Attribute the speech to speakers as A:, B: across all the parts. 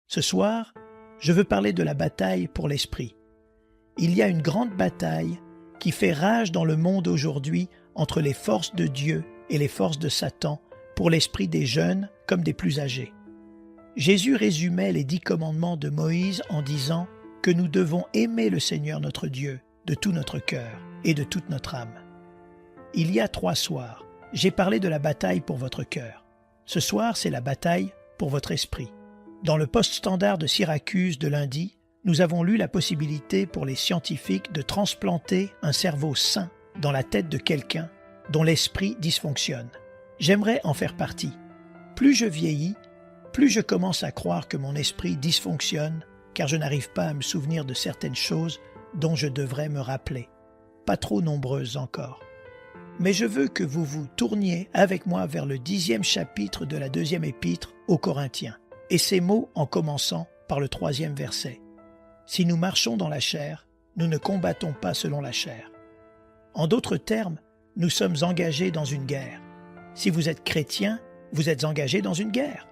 A: Ce soir, je veux parler de la bataille pour l'esprit. Il y a une grande bataille qui fait rage dans le monde aujourd'hui entre les forces de Dieu et les forces de Satan pour l'esprit des jeunes comme des plus âgés. Jésus résumait les 10 commandements de Moïse en disant que nous devons aimer le Seigneur notre Dieu de tout notre cœur et de toute notre âme. Il y a 3 soirs, j'ai parlé de la bataille pour votre cœur. Ce soir, c'est la bataille pour votre esprit. Dans le post-standard de Syracuse de lundi, nous avons lu la possibilité pour les scientifiques de transplanter un cerveau sain dans la tête de quelqu'un dont l'esprit dysfonctionne. J'aimerais en faire partie. Plus je vieillis, plus je commence à croire que mon esprit dysfonctionne car je n'arrive pas à me souvenir de certaines choses dont je devrais me rappeler. Pas trop nombreuses encore. Mais je veux que vous vous tourniez avec moi vers le 10e chapitre de la 2e épître aux Corinthiens, et ces mots en commençant par le 3e verset. Si nous marchons dans la chair, nous ne combattons pas selon la chair. En d'autres termes, nous sommes engagés dans une guerre. Si vous êtes chrétien, vous êtes engagé dans une guerre.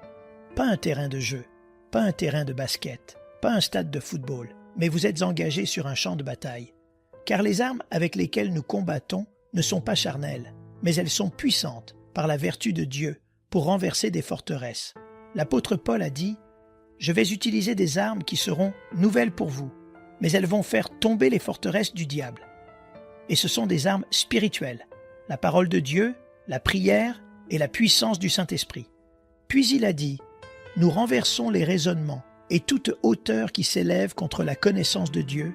A: Pas un terrain de jeu, pas un terrain de basket, pas un stade de football, mais vous êtes engagé sur un champ de bataille. Car les armes avec lesquelles nous combattons ne sont pas charnelles, mais elles sont puissantes par la vertu de Dieu pour renverser des forteresses. L'apôtre Paul a dit « Je vais utiliser des armes qui seront nouvelles pour vous, mais elles vont faire tomber les forteresses du diable. » Et ce sont des armes spirituelles, la parole de Dieu, la prière et la puissance du Saint-Esprit. Puis il a dit « Nous renversons les raisonnements et toute hauteur qui s'élève contre la connaissance de Dieu,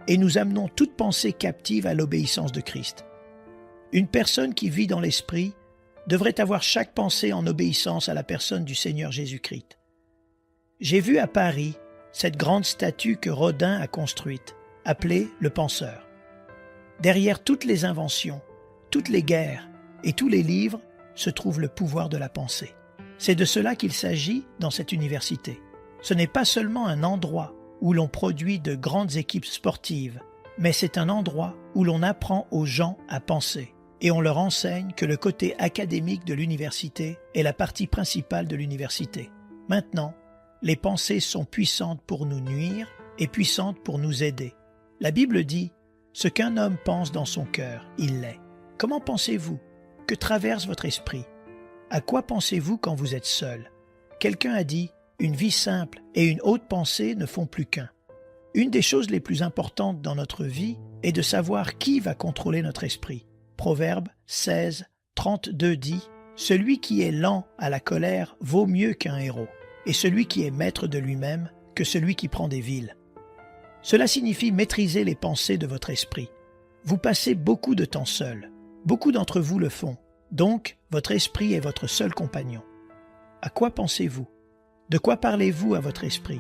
A: et nous amenons toute pensée captive à l'obéissance de Christ. » Une personne qui vit dans l'Esprit devrait avoir chaque pensée en obéissance à la personne du Seigneur Jésus-Christ. J'ai vu à Paris cette grande statue que Rodin a construite, appelée le Penseur. Derrière toutes les inventions, toutes les guerres et tous les livres se trouve le pouvoir de la pensée. C'est de cela qu'il s'agit dans cette université. Ce n'est pas seulement un endroit où l'on produit de grandes équipes sportives, mais c'est un endroit où l'on apprend aux gens à penser et on leur enseigne que le côté académique de l'université est la partie principale de l'université. Maintenant, les pensées sont puissantes pour nous nuire et puissantes pour nous aider. La Bible dit « Ce qu'un homme pense dans son cœur, il l'est ». Comment pensez-vous? Que traverse votre esprit? À quoi pensez-vous quand vous êtes seul? Quelqu'un a dit « Une vie simple et une haute pensée ne font plus qu'un ». Une des choses les plus importantes dans notre vie est de savoir qui va contrôler notre esprit. Proverbe 16, 32 dit « Celui qui est lent à la colère vaut mieux qu'un héros, et celui qui est maître de lui-même que celui qui prend des villes. » Cela signifie maîtriser les pensées de votre esprit. Vous passez beaucoup de temps seul. Beaucoup d'entre vous le font. Donc, votre esprit est votre seul compagnon. À quoi pensez-vous? De quoi parlez-vous à votre esprit?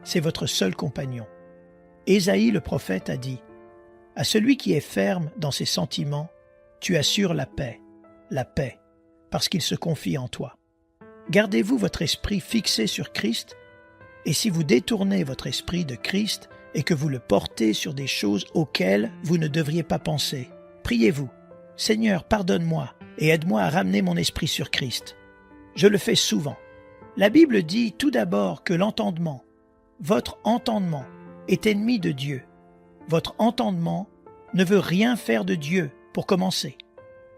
A: C'est votre seul compagnon. Ésaïe le prophète a dit « À celui qui est ferme dans ses sentiments, tu assures la paix, parce qu'il se confie en toi. » Gardez-vous votre esprit fixé sur Christ, et si vous détournez votre esprit de Christ et que vous le portez sur des choses auxquelles vous ne devriez pas penser, priez-vous. « Seigneur, pardonne-moi et aide-moi à ramener mon esprit sur Christ. » Je le fais souvent. La Bible dit tout d'abord que l'entendement, votre entendement, est ennemi de Dieu. Votre entendement ne veut rien faire de Dieu pour commencer.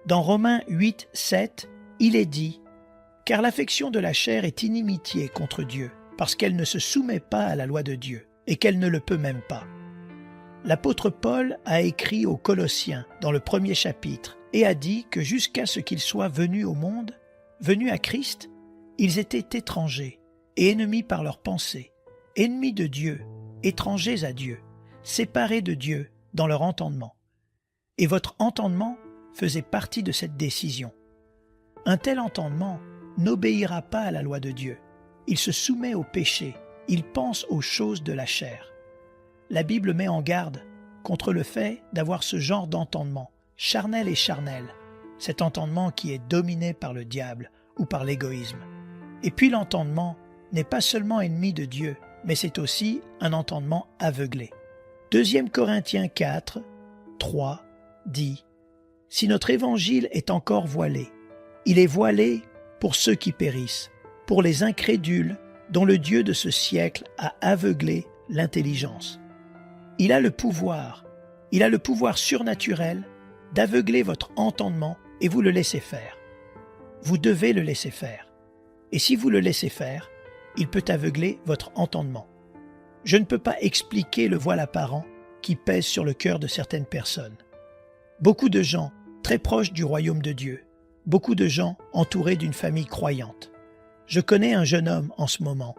A: Dans Romains 8, 7, il est dit « Car l'affection de la chair est inimitié contre Dieu, parce qu'elle ne se soumet pas à la loi de Dieu, et qu'elle ne le peut même pas. » L'apôtre Paul a écrit aux Colossiens dans le 1er chapitre et a dit que jusqu'à ce qu'ils soient venus au monde, venus à Christ, ils étaient étrangers et ennemis par leurs pensées, ennemis de Dieu, étrangers à Dieu, séparés de Dieu dans leur entendement. Et votre entendement faisait partie de cette décision. Un tel entendement n'obéira pas à la loi de Dieu. Il se soumet au péché, il pense aux choses de la chair. La Bible met en garde contre le fait d'avoir ce genre d'entendement, charnel et charnel, cet entendement qui est dominé par le diable ou par l'égoïsme. Et puis l'entendement n'est pas seulement ennemi de Dieu, mais c'est aussi un entendement aveuglé. 2 Corinthiens 4, 3 dit « Si notre évangile est encore voilé, il est voilé pour ceux qui périssent, pour les incrédules dont le Dieu de ce siècle a aveuglé l'intelligence. Il a le pouvoir surnaturel d'aveugler votre entendement et vous le laissez faire. Vous devez le laisser faire. Et si vous le laissez faire, il peut aveugler votre entendement. Je ne peux pas expliquer le voile apparent qui pèse sur le cœur de certaines personnes. Beaucoup de gens très proches du royaume de Dieu, beaucoup de gens entourés d'une famille croyante. Je connais un jeune homme en ce moment,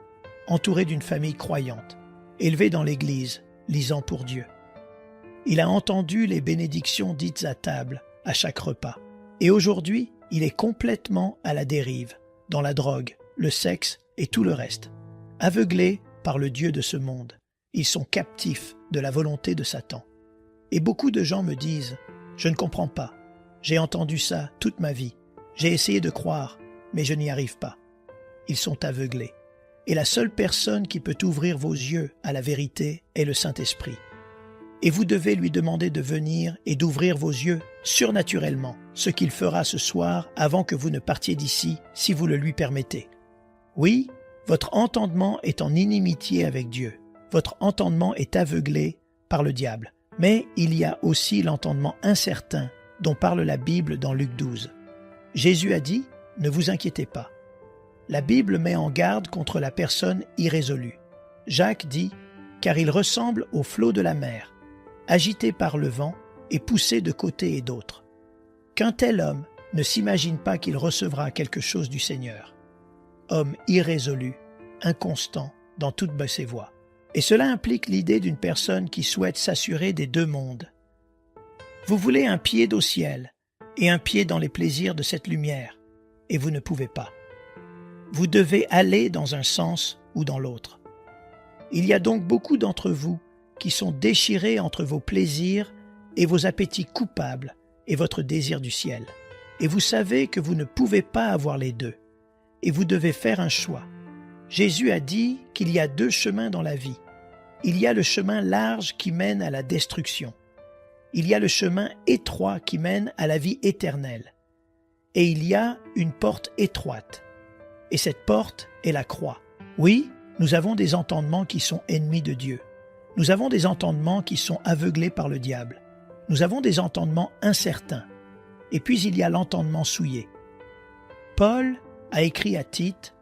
A: entouré d'une famille croyante, élevé dans l'église, lisant pour Dieu. Il a entendu les bénédictions dites à table, à chaque repas. Et aujourd'hui, il est complètement à la dérive, dans la drogue, le sexe et tout le reste. Aveuglés par le Dieu de ce monde, ils sont captifs de la volonté de Satan. Et beaucoup de gens me disent « Je ne comprends pas, j'ai entendu ça toute ma vie, j'ai essayé de croire, mais je n'y arrive pas. » Ils sont aveuglés. Et la seule personne qui peut ouvrir vos yeux à la vérité est le Saint-Esprit. Et vous devez lui demander de venir et d'ouvrir vos yeux surnaturellement, ce qu'il fera ce soir avant que vous ne partiez d'ici, si vous le lui permettez. Oui, votre entendement est en inimitié avec Dieu. Votre entendement est aveuglé par le diable. Mais il y a aussi l'entendement incertain dont parle la Bible dans Luc 12. Jésus a dit « Ne vous inquiétez pas ». La Bible met en garde contre la personne irrésolue. Jacques dit « Car il ressemble au flot de la mer, agité par le vent et poussé de côté et d'autre. » Qu'un tel homme ne s'imagine pas qu'il recevra quelque chose du Seigneur. Homme irrésolu, inconstant dans toutes ses voies. Et cela implique l'idée d'une personne qui souhaite s'assurer des deux mondes. Vous voulez un pied au ciel et un pied dans les plaisirs de cette lumière, et vous ne pouvez pas. Vous devez aller dans un sens ou dans l'autre. Il y a donc beaucoup d'entre vous qui sont déchirés entre vos plaisirs et vos appétits coupables et votre désir du ciel. Et vous savez que vous ne pouvez pas avoir les deux, et vous devez faire un choix. Jésus a dit qu'il y a deux chemins dans la vie. Il y a le chemin large qui mène à la destruction. Il y a le chemin étroit qui mène à la vie éternelle. Et il y a une porte étroite. Et cette porte est la croix. Oui, nous avons des entendements qui sont ennemis de Dieu. Nous avons des entendements qui sont aveuglés par le diable. Nous avons des entendements incertains. Et puis il y a l'entendement souillé. Paul a écrit à Tite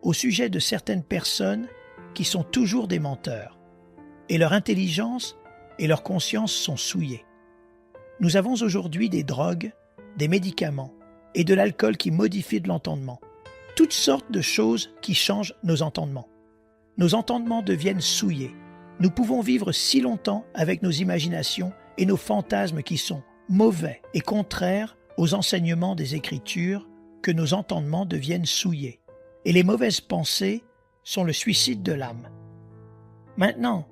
A: au sujet de certaines personnes qui sont toujours des menteurs, et leur intelligence et leur conscience sont souillées. Nous avons aujourd'hui des drogues, des médicaments et de l'alcool qui modifient de l'entendement, toutes sortes de choses qui changent nos entendements. Nos entendements deviennent souillés. Nous pouvons vivre si longtemps avec nos imaginations et nos fantasmes qui sont mauvais et contraires aux enseignements des Écritures que nos entendements deviennent souillés. Et les mauvaises pensées sont le suicide de l'âme. Maintenant,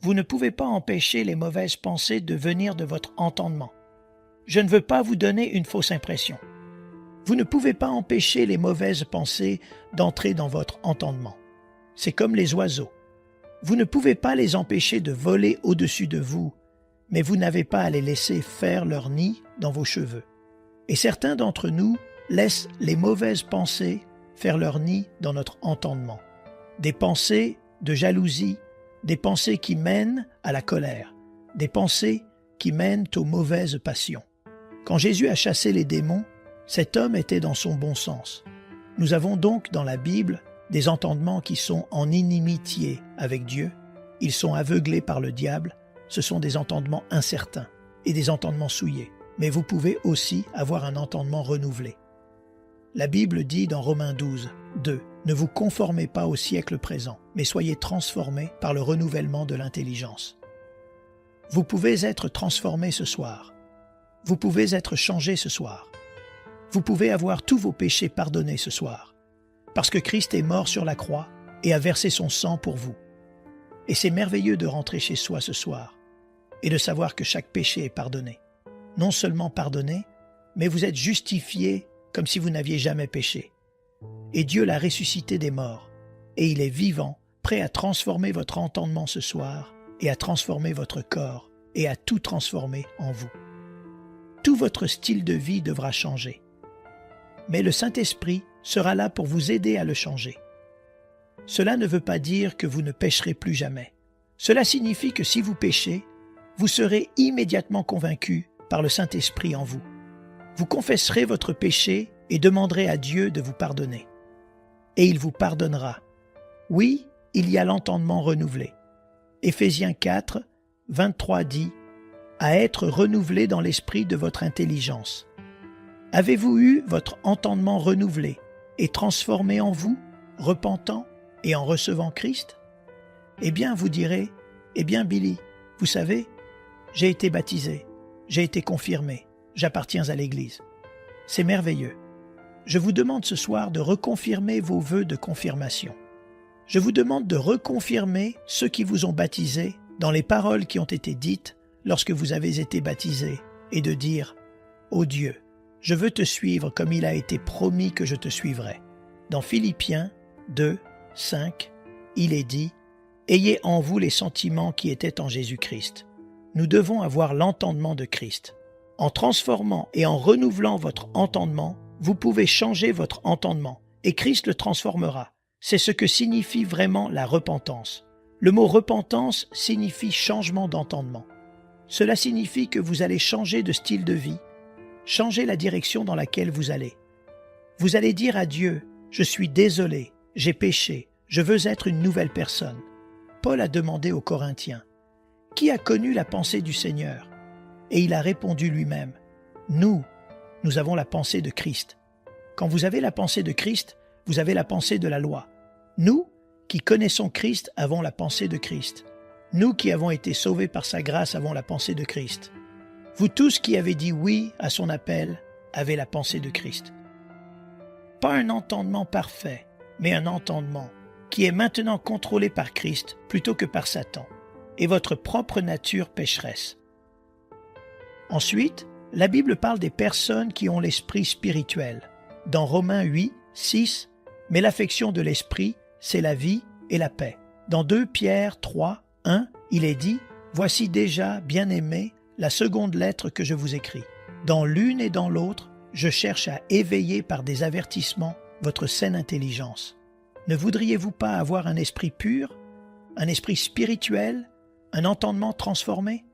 A: vous ne pouvez pas empêcher les mauvaises pensées de venir de votre entendement. Je ne veux pas vous donner une fausse impression. Vous ne pouvez pas empêcher les mauvaises pensées d'entrer dans votre entendement. C'est comme les oiseaux. Vous ne pouvez pas les empêcher de voler au-dessus de vous, mais vous n'avez pas à les laisser faire leur nid dans vos cheveux. Et certains d'entre nous laissent les mauvaises pensées faire leur nid dans notre entendement. Des pensées de jalousie, des pensées qui mènent à la colère, des pensées qui mènent aux mauvaises passions. Quand Jésus a chassé les démons, cet homme était dans son bon sens. Nous avons donc dans la Bible des entendements qui sont en inimitié avec Dieu, ils sont aveuglés par le diable, ce sont des entendements incertains et des entendements souillés. Mais vous pouvez aussi avoir un entendement renouvelé. La Bible dit dans Romains 12, 2, « Ne vous conformez pas au siècle présent, mais soyez transformés par le renouvellement de l'intelligence. » Vous pouvez être transformé ce soir. Vous pouvez être changé ce soir. Vous pouvez avoir tous vos péchés pardonnés ce soir, parce que Christ est mort sur la croix et a versé son sang pour vous. Et c'est merveilleux de rentrer chez soi ce soir et de savoir que chaque péché est pardonné. Non seulement pardonné, mais vous êtes justifié comme si vous n'aviez jamais péché. Et Dieu l'a ressuscité des morts, et il est vivant, prêt à transformer votre entendement ce soir, et à transformer votre corps, et à tout transformer en vous. Tout votre style de vie devra changer. Mais le Saint-Esprit sera là pour vous aider à le changer. cela ne veut pas dire que vous ne pécherez plus jamais. Cela signifie que si vous péchez, vous serez immédiatement convaincu par le Saint-Esprit en vous. Vous confesserez votre péché et demanderez à Dieu de vous pardonner. Et il vous pardonnera. Oui, il y a l'entendement renouvelé. Éphésiens 4, 23 dit « à être renouvelé dans l'esprit de votre intelligence ». Avez-vous eu votre entendement renouvelé et transformé en vous, repentant et en recevant Christ? Eh bien, vous direz, « Eh bien, Billy, vous savez, j'ai été baptisé, j'ai été confirmé, j'appartiens à l'Église. » C'est merveilleux. Je vous demande ce soir de reconfirmer vos vœux de confirmation. Je vous demande de reconfirmer ceux qui vous ont baptisé dans les paroles qui ont été dites lorsque vous avez été baptisé et de dire « Ô Dieu, je veux te suivre comme il a été promis que je te suivrai. » Dans Philippiens 2, 5, il est dit « Ayez en vous les sentiments qui étaient en Jésus-Christ. » Nous devons avoir l'entendement de Christ. En transformant et en renouvelant votre entendement, vous pouvez changer votre entendement et Christ le transformera. C'est ce que signifie vraiment la repentance. Le mot repentance signifie changement d'entendement. Cela signifie que vous allez changer de style de vie, changer la direction dans laquelle vous allez. Vous allez dire à Dieu, « Je suis désolé, j'ai péché, je veux être une nouvelle personne. » Paul a demandé aux Corinthiens, « Qui a connu la pensée du Seigneur ?» Et il a répondu lui-même, « Nous avons la pensée de Christ. » Quand vous avez la pensée de Christ, vous avez la pensée de la loi. Nous, qui connaissons Christ, avons la pensée de Christ. Nous qui avons été sauvés par sa grâce avons la pensée de Christ. Vous tous qui avez dit oui à son appel, avez la pensée de Christ. Pas un entendement parfait, mais un entendement qui est maintenant contrôlé par Christ plutôt que par Satan, et votre propre nature pécheresse. Ensuite, la Bible parle des personnes qui ont l'esprit spirituel. Dans Romains 8, 6, « Mais l'affection de l'esprit, c'est la vie et la paix. » Dans 2 Pierre 3, 1, il est dit « Voici déjà, bien-aimés, la seconde lettre que je vous écris. Dans l'une et dans l'autre, je cherche à éveiller par des avertissements votre saine intelligence. Ne voudriez-vous pas avoir un esprit pur, un esprit spirituel, un entendement transformé? »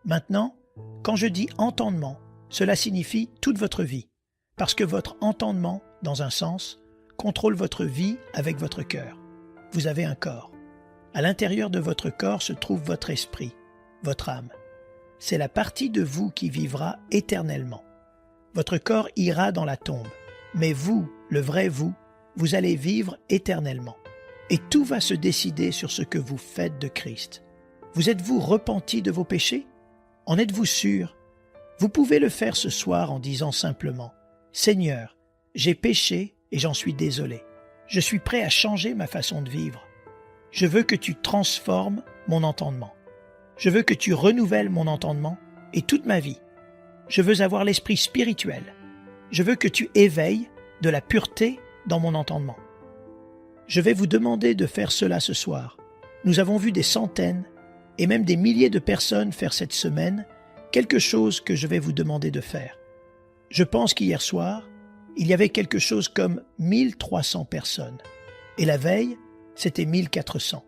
A: Maintenant, quand je dis entendement, cela signifie toute votre vie, parce que votre entendement, dans un sens, contrôle votre vie avec votre cœur. Vous avez un corps. À l'intérieur de votre corps se trouve votre esprit, votre âme. C'est la partie de vous qui vivra éternellement. Votre corps ira dans la tombe, mais vous, le vrai vous, vous allez vivre éternellement. Et tout va se décider sur ce que vous faites de Christ. Vous êtes-vous repenti de vos péchés? En êtes-vous sûr? Vous pouvez le faire ce soir en disant simplement « Seigneur, j'ai péché et j'en suis désolé. Je suis prêt à changer ma façon de vivre. Je veux que tu transformes mon entendement. Je veux que tu renouvelles mon entendement et toute ma vie. Je veux avoir l'esprit spirituel. Je veux que tu éveilles de la pureté dans mon entendement. » Je vais vous demander de faire cela ce soir. Nous avons vu des centaines et même des milliers de personnes faire cette semaine quelque chose que je vais vous demander de faire. Je pense qu'hier soir, il y avait quelque chose comme 1300 personnes. Et la veille, c'était 1400.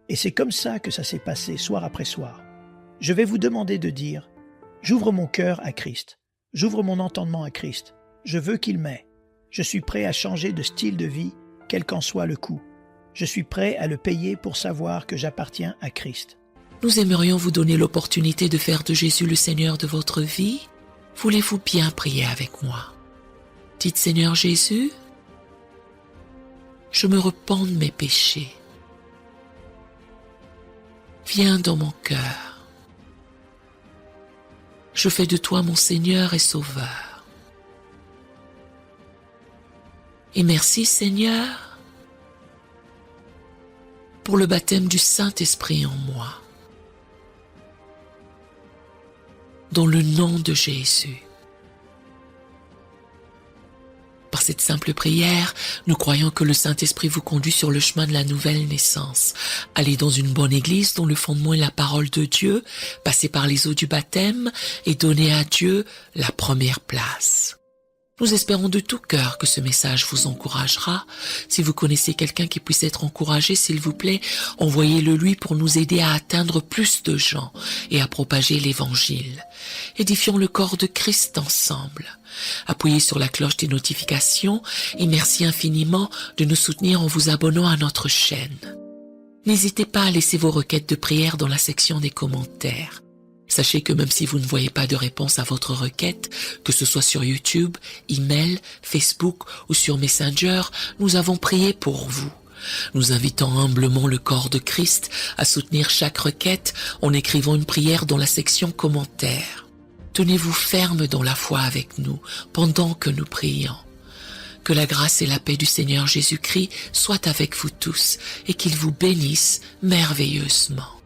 A: Et c'est comme ça que ça s'est passé soir après soir. Je vais vous demander de dire « J'ouvre mon cœur à Christ. J'ouvre mon entendement à Christ. Je veux qu'il m'ait. Je suis prêt à changer de style de vie, quel qu'en soit le coût. Je suis prêt à le payer pour savoir que j'appartiens à Christ. »
B: Nous aimerions vous donner l'opportunité de faire de Jésus le Seigneur de votre vie. Voulez-vous bien prier avec moi? Dites, Seigneur Jésus, je me repens de mes péchés. Viens dans mon cœur. Je fais de toi mon Seigneur et Sauveur. Et merci, Seigneur, pour le baptême du Saint-Esprit en moi. Dans le nom de Jésus. Par cette simple prière, nous croyons que le Saint-Esprit vous conduit sur le chemin de la nouvelle naissance. Allez dans une bonne église dont le fondement est la parole de Dieu, passez par les eaux du baptême et donnez à Dieu la première place. Nous espérons de tout cœur que ce message vous encouragera. Si vous connaissez quelqu'un qui puisse être encouragé, s'il vous plaît, envoyez-le lui pour nous aider à atteindre plus de gens et à propager l'Évangile. Édifions le corps de Christ ensemble. Appuyez sur la cloche des notifications et merci infiniment de nous soutenir en vous abonnant à notre chaîne. N'hésitez pas à laisser vos requêtes de prière dans la section des commentaires. Sachez que même si vous ne voyez pas de réponse à votre requête, que ce soit sur YouTube, email, Facebook ou sur Messenger, nous avons prié pour vous. Nous invitons humblement le corps de Christ à soutenir chaque requête en écrivant une prière dans la section commentaires. Tenez-vous ferme dans la foi avec nous pendant que nous prions. Que la grâce et la paix du Seigneur Jésus-Christ soient avec vous tous et qu'il vous bénisse merveilleusement.